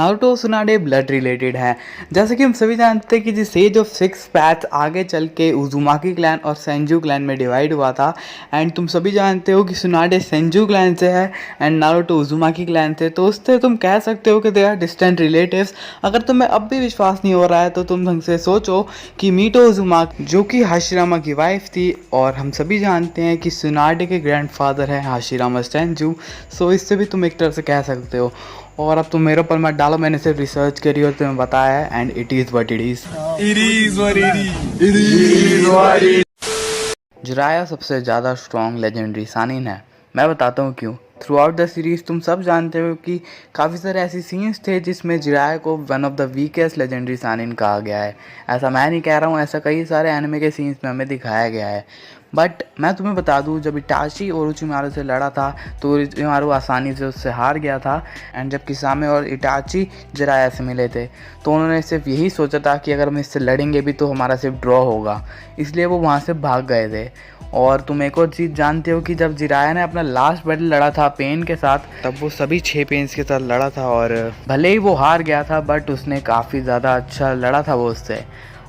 Naruto सुनाडे blood related है। जैसे कि हम सभी जानते हैं कि जिस एज ऑफ 6 पैथ्स आगे चल के उजुमाकी क्लैन और सेंजू क्लैन में डिवाइड हुआ था। एंड तुम सभी जानते हो कि सुनाडे सेंजू क्लैन से है एंड नारुतो उजुमाकी क्लैन से, तो उससे तुम कह सकते हो कि दे आर डिस्टेंट रिलेटिव्स। अगर तुम्हें अब भी विश्वास नहीं हो रहा है तो तुम ढंग से सोचो कि मीटो उजुमाकी जो कि हाशिरामा की वाइफ थी, और हम सभी जानते हैं कि सुनाडे के ग्रैंडफादर है हाशिरामा सेंजू। सो इससे भी तुम एक तरह से कह सकते हो। और अब तुम मेरे ऊपर मत डालो, मैंने सिर्फ रिसर्च करी और तुम्हें बताया है and it is what it is. Jiraiya सबसे ज़्यादा स्ट्रॉन्ग लेजेंडरी सानिन है। मैं बताता हूँ क्यों। थ्रू आउट द सीरीज़ तुम सब जानते हो कि काफ़ी सारे ऐसे सीन्स थे जिसमें जिराया को one of the weakest legendary Sannin कहा गया है। ऐसा मैं नहीं कह रहा हूँ, ऐसा कई सारे एनिमे के सीन्स में हमें दिखाया गया है। बट मैं तुम्हें बता दूँ, जब इटाची ओरोचिमारू से लड़ा था तो ओरोचिमारू आसानी से उससे हार गया था। एंड जब किसामे और इटाची जिराया से मिले थे तो उन्होंने सिर्फ यही सोचा था कि अगर हम इससे लड़ेंगे भी तो हमारा सिर्फ ड्रॉ होगा, इसलिए वो वहाँ से भाग गए थे। और तुम एक और चीज़ जानते हो कि जब जिराया ने अपना लास्ट बैटल लड़ा था पेन के साथ, तब वो सभी 6 पेन्स के साथ लड़ा था और भले ही वो हार गया था बट उसने काफ़ी ज़्यादा अच्छा लड़ा था वो उससे।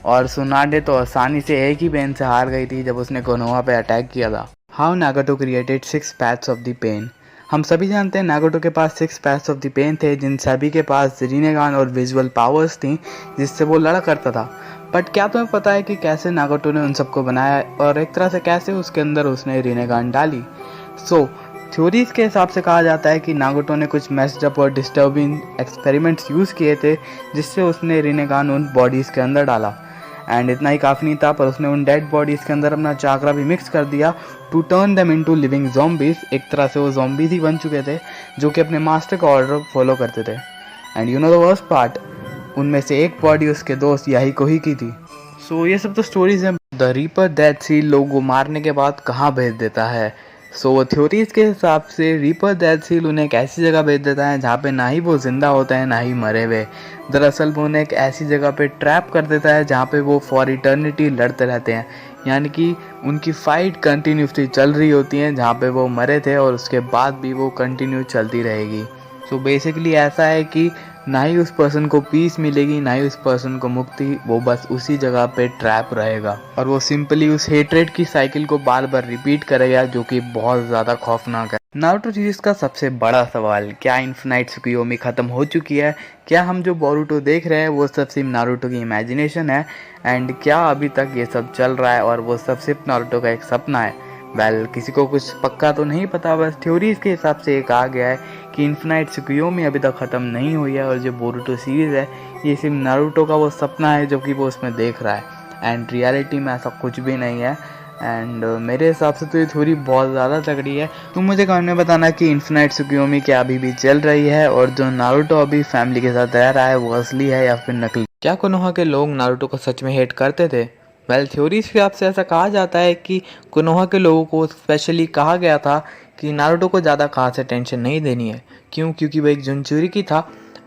और सुनाडे तो आसानी से एक ही पेन से हार गई थी जब उसने कोनोहा पे अटैक किया था। How Nagato created 6 paths of the Pain. हम सभी जानते हैं नागोटो के पास 6 पैथ्स ऑफ द पेन थे, जिन सभी के पास रिनेगान और विजुअल पावर्स थी जिससे वो लड़ा करता था। बट क्या तुम्हें पता है कि कैसे नागोटो ने उन सबको बनाया और एक तरह से कैसे उसके अंदर उसने रिनेगान डाली? थ्योरीज के हिसाब से कहा जाता है कि नागोटो ने कुछ मेस्ड अप और डिस्टर्बिंग एक्सपेरिमेंट्स यूज़ किए थे जिससे उसने रिनेगान उन बॉडीज़ के अंदर डाला। एंड इतना ही काफ़ी नहीं था, पर उसने उन डेड बॉडीज़ के अंदर अपना चाकरा भी मिक्स कर दिया to turn them into living zombies. एक तरह से वो ज़ॉम्बीज़ ही बन चुके थे जो कि अपने मास्टर का ऑर्डर फॉलो करते थे। And you know the worst part, उनमें से एक बॉडी उसके दोस्त याहिको ही की थी। ये सब तो स्टोरीज हैं। द रीपर डेथ सील लोगों को मारने के बाद कहाँ भेज देता है? थ्योरीज के हिसाब से रीपर डेथ सील उन्हें एक ऐसी जगह भेज देता है जहाँ पे ना ही वो जिंदा होते हैं ना ही मरे हुए। दरअसल वो उन्हें एक ऐसी जगह पे ट्रैप कर देता है जहाँ पे वो फॉर इटर्निटी लड़ते रहते हैं, यानी कि उनकी फाइट कंटिन्यूसली चल रही होती है जहाँ पे वो मरे थे और उसके बाद भी वो कंटिन्यू चलती रहेगी। बेसिकली ऐसा है कि ना ही उस पर्सन को पीस मिलेगी ना ही उस पर्सन को मुक्ति, वो बस उसी जगह पे ट्रैप रहेगा और वो सिंपली उस हेट्रेड की साइकिल को बार बार रिपीट करेगा, जो कि बहुत ज़्यादा खौफनाक है। नारुतो सीरीज का सबसे बड़ा सवाल, क्या इन्फिनाइट त्सुकुयोमी ख़त्म हो चुकी है? क्या हम जो बोरुतो देख रहे हैं वो सब सिर्फ नारुतो की इमेजिनेशन है? एंड क्या अभी तक ये सब चल रहा है और वो सब सिर्फ नारुतो का एक सपना है? किसी को कुछ पक्का तो नहीं पता, बस थ्योरीज के हिसाब से ये कहा गया है कि इन्फिनाइट त्सुकुयोमी अभी तक ख़त्म नहीं हुई है और जो बोरुतो सीरीज़ है ये सिर्फ नारुतो का वो सपना है जो कि वो उसमें देख रहा है। एंड रियलिटी में ऐसा कुछ भी नहीं है। एंड मेरे हिसाब से तो ये थ्योरी बहुत ज़्यादा तगड़ी है। तुम मुझे कमेंट में बताना कि इन्फिनाइट त्सुकुयोमी क्या अभी भी चल रही है और जो नारुतो अभी फैमिली के साथ रह रहा है वो असली है या फिर नकली। क्या कोनोहा के लोग नारुतो को सच में हेट करते थे? थ्योरीज के हिसाब से ऐसा कहा जाता है कि कोनोहा के लोगों को स्पेशली कहा गया था कि नारुतो को ज़्यादा खास अटेंशन नहीं देनी है। क्योंकि वो एक जुनचुरी था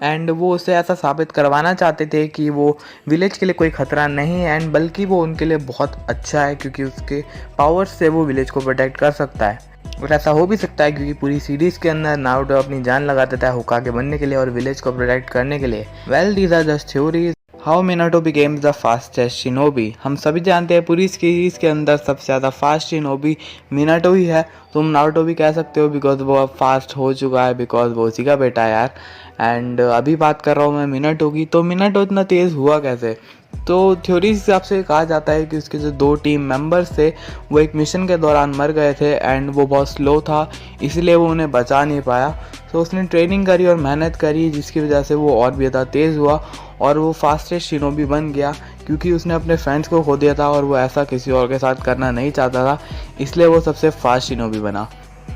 एंड वो उसे ऐसा साबित करवाना चाहते थे कि वो विलेज के लिए कोई ख़तरा नहीं है एंड बल्कि वो उनके लिए बहुत अच्छा है क्योंकि उसके पावर्स से वो विलेज को प्रोटेक्ट कर सकता है। और ऐसा हो भी सकता है क्योंकि पूरी सीरीज़ के अंदर नारुतो अपनी जान लगा देता है होकागे बनने के लिए और विलेज को प्रोटेक्ट करने के लिए। These are just theories. How Minato became the fastest shinobi. हम सभी जानते हैं पूरी सीरीज़ के अंदर सबसे ज़्यादा फास्ट शिनोबी मिनाटो ही है। तुम नारुतो भी कह सकते हो बिकॉज वो अब फास्ट हो चुका है, बिकॉज वो उसी का बेटा है यार। एंड अभी बात कर रहा हूँ मैं मिनाटो की, तो मिनाटो इतना तेज़ हुआ कैसे? थ्योरी हिसाब से कहा जाता है कि उसके जो 2 टीम मेंबर्स थे वो एक मिशन के दौरान मर गए थे एंड वो बहुत स्लो था, इसलिए वो उन्हें बचा नहीं पाया। उसने ट्रेनिंग करी और मेहनत करी जिसकी वजह से वो और भी ज़्यादा तेज़ हुआ और वो फास्टेस्ट शिनोबी बन गया क्योंकि उसने अपने फ्रेंड्स को खो दिया था और वो ऐसा किसी और के साथ करना नहीं चाहता था, इसलिए वो सबसे फास्ट शिनोबी बना।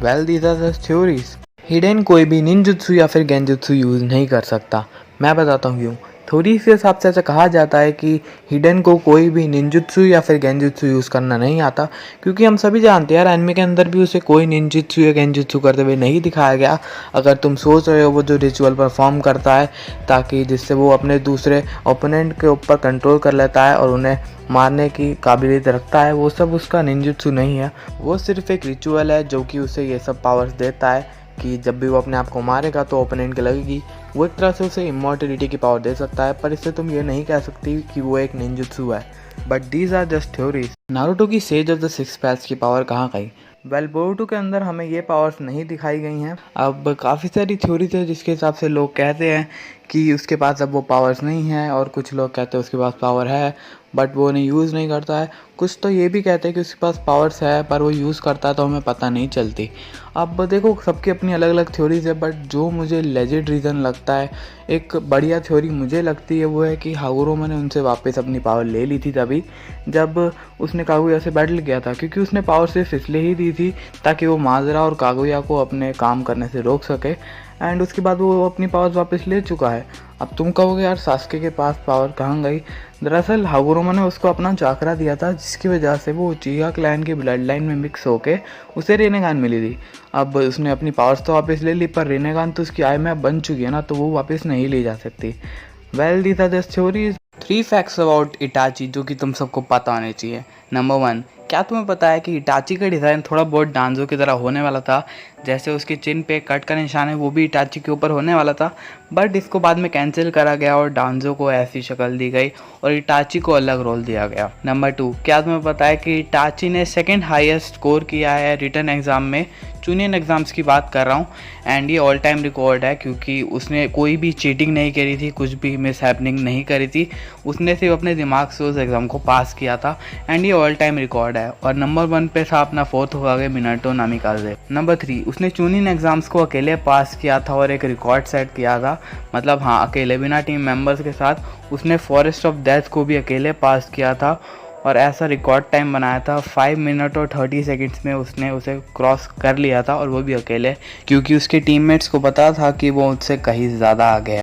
These are the theories. Hidden कोई भी निंजुत्सु या फिर गेंजुत्सु यूज़ नहीं कर सकता। मैं बताता हूँ क्यों। थ्योरीज के हिसाब से ऐसा कहा जाता है कि हिडेन को कोई भी निंजुत्सु या फिर गेंजुत्सु यूज़ करना नहीं आता क्योंकि हम सभी जानते हैं यार एनिमे के अंदर भी उसे कोई निंजुत्सु या गेंजुत्सु करते हुए नहीं दिखाया गया। अगर तुम सोच रहे हो वो जो रिचुअल परफॉर्म करता है ताकि जिससे वो अपने दूसरे ओपोनेंट के ऊपर कंट्रोल कर लेता है और उन्हें मारने की काबिलियत रखता है, वो सब उसका निंजुत्सु नहीं है। वो सिर्फ एक रिचुअल है जो कि उसे ये सब पावर्स देता है कि जब भी वो अपने आप को मारेगा तो ओपोनेंट के लगेगी। वो एक तरह से उसे इमॉर्टलिटी की पावर दे सकता है, पर इससे तुम ये नहीं कह सकती कि वो एक निंजुत्सु है। But these are just theories. Naruto की sage of the six paths की पावर कहाँ गई? वेल बोरुटो के अंदर हमें ये पावर्स नहीं दिखाई गई हैं। अब काफ़ी सारी थ्योरीज है जिसके हिसाब से लोग कहते हैं कि उसके पास अब वो पावर्स नहीं है, और कुछ लोग कहते हैं उसके पास पावर है बट वो नहीं यूज़ नहीं करता है। कुछ तो ये भी कहते हैं कि उसके पास पावर्स है पर वो यूज़ करता है तो हमें पता नहीं चलती। अब देखो सबकी अपनी अलग अलग थ्योरीज है, बट जो मुझे लेजिट रीज़न लगता है, एक बढ़िया थ्योरी मुझे लगती है वो है कि हागुरोमा ने उनसे वापस अपनी पावर ले ली थी तभी जब उसने कागुया से बैटल किया था, क्योंकि उसने पावर सिर्फ इसलिए ही दी थी ताकि वो माजरा और कागुया को अपने काम करने से रोक सके। एंड उसके बाद वो अपनी पावर्स वापस ले चुका है। अब तुम कहोगे यार सास्के के पास पावर कहाँ गई? दरअसल हागुरोमा ने उसको अपना चाकरा दिया था जिसकी वजह से वो उचिहा क्लैन की ब्लड लाइन में मिक्स होके उसे रेनेगान मिली थी। अब उसने अपनी पावर्स तो वापस ले ली पर रेनेगान तो उसकी आई में अब बन चुकी है ना, तो वो वापस नहीं ली जा सकती। Well these are just theories. 3 facts about Itachi जो कि तुम सबको पता होने चाहिए। नंबर 1, क्या तुम्हें पता है कि इटाची का डिज़ाइन थोड़ा बहुत डांजो की तरह होने वाला था? जैसे उसके चिन पे कट का निशान है वो भी इटाची के ऊपर होने वाला था, बट इसको बाद में कैंसिल करा गया और डांजो को ऐसी शक्ल दी गई और इटाची को अलग रोल दिया गया। नंबर 2, क्या तुम्हें पता है कि इटाची ने सेकंड हाईएस्ट स्कोर किया है रिटन एग्ज़ाम में? चूनियन एग्ज़ाम्स की बात कर रहा हूँ, एंड ये ऑल टाइम रिकॉर्ड है क्योंकि उसने कोई भी चीटिंग नहीं करी थी, कुछ भी मिस हैपनिंग नहीं करी थी। उसने सिर्फ अपने दिमाग से उस एग्ज़ाम को पास किया था, एंड ये ऑल टाइम रिकॉर्ड है। और नंबर 1 पे था अपना 4th होकागे मिनाटो नामिकाजे। नंबर 3, उसने चूनियन एग्ज़ाम्स को अकेले पास किया था और एक रिकॉर्ड सेट किया था, मतलब हाँ अकेले बिना टीम मेंबर्स के साथ। उसने फॉरेस्ट ऑफ डेथ को भी अकेले पास किया था और ऐसा रिकॉर्ड टाइम बनाया था 5 मिनट और 30 सेकंड्स में उसने उसे क्रॉस कर लिया था, और वो भी अकेले, क्योंकि उसके टीममेट्स को पता था कि वो उससे कहीं ज़्यादा आगे है।